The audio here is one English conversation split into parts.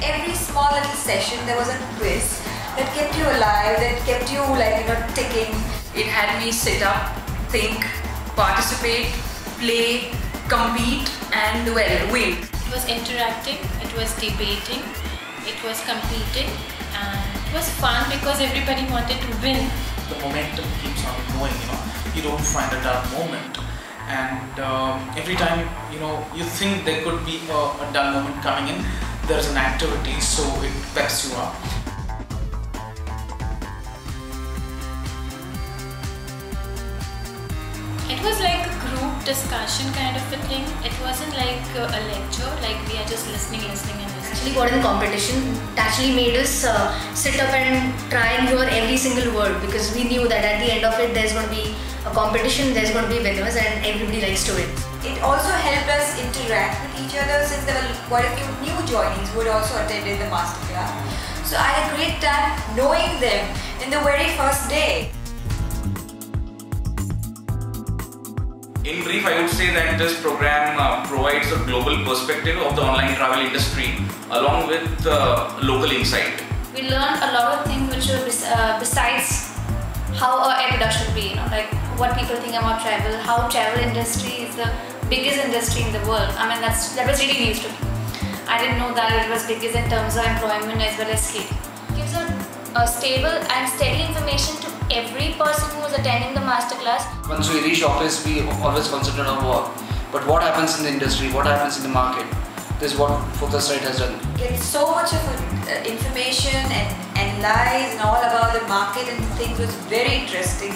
Every small little session there was a quiz that kept you alive, that kept you ticking. It had me sit up, think, participate, play, compete and win. It was interacting, it was debating, it was competing, and it was fun because everybody wanted to win. The momentum keeps on going, you don't find a dull moment. And every time, you think there could be a dull moment coming in, there's an activity, so it peps you up. It was like a group discussion kind of a thing. It wasn't like a lecture, like we are just listening. Actually got in competition. It actually made us sit up and try and hear every single word, because we knew that at the end of it there's going to be a competition, there's going to be winners, and everybody likes to win. It also helped us interact with each other, since there were quite a few new joinees who had also attended the masterclass. So I had a great time knowing them in the very first day. In brief, I would say that this program provides a global perspective of the online travel industry along with local insight. We learned a lot of things which were besides how a air production would be, like what people think about travel, how travel industry is the biggest industry in the world. I mean, that was really news to me. I didn't know that it was biggest in terms of employment as well as skill. It gives a stable and steady information to every person who is attending the masterclass. Once we reach office, we always concentrate on work. But what happens in the industry, what happens in the market, this is what PhoCusWright has done. Get so much of information and lies and all about the market and things was very interesting.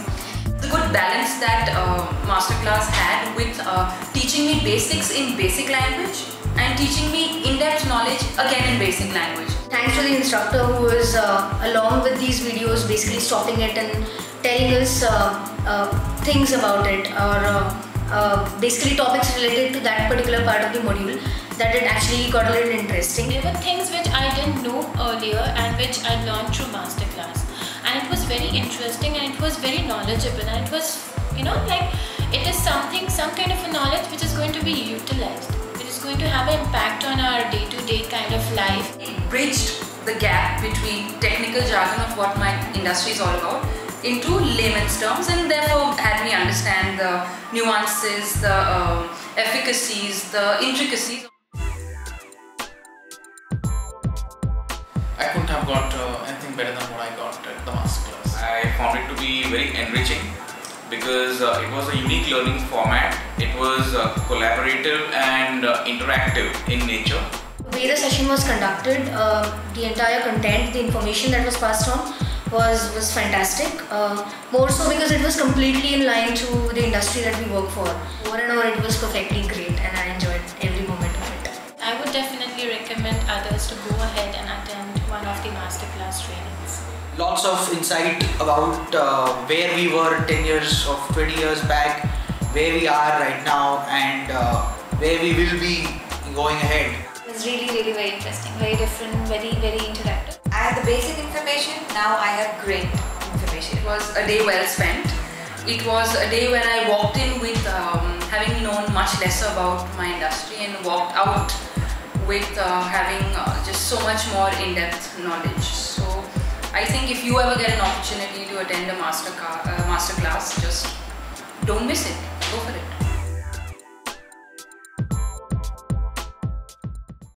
The good balance that masterclass had with teaching me basics in basic language and teaching me in-depth knowledge again in basic language. Thanks to the instructor who was along with these videos basically stopping it and telling us things about it, or basically topics related to that particular part of the module, that it actually got a little interesting. There were things which I didn't know earlier and which I learned through masterclass, and it was very interesting and it was very knowledgeable, and it was like it is some kind of a knowledge which is going to be utilized, which is going to have an impact on our day-to-day kind of life. It bridged the gap between technical jargon of what my industry is all about into layman's terms, and therefore had me understand the nuances, the efficacies, the intricacies. I couldn't have got anything better than what I got at the masterclass. I found it to be very enriching because it was a unique learning format. It was collaborative and interactive in nature. The way the session was conducted, the entire content, the information that was passed on was fantastic. More so because it was completely in line to the industry that we work for. Over and over, it was perfectly great, and I enjoyed every moment of it. I would definitely recommend others to go ahead and attend one of the masterclass trainings. Lots of insight about where we were 10 years or 20 years back, where we are right now, and where we will be going ahead. It was really very interesting, very different, very interactive. I had the basic information, now I have great information. It was a day well spent. It was a day when I walked in with having known much lesser about my industry and walked out with having just so much more in-depth knowledge. So I think if you ever get an opportunity to attend a masterclass, just don't miss it. Go for it.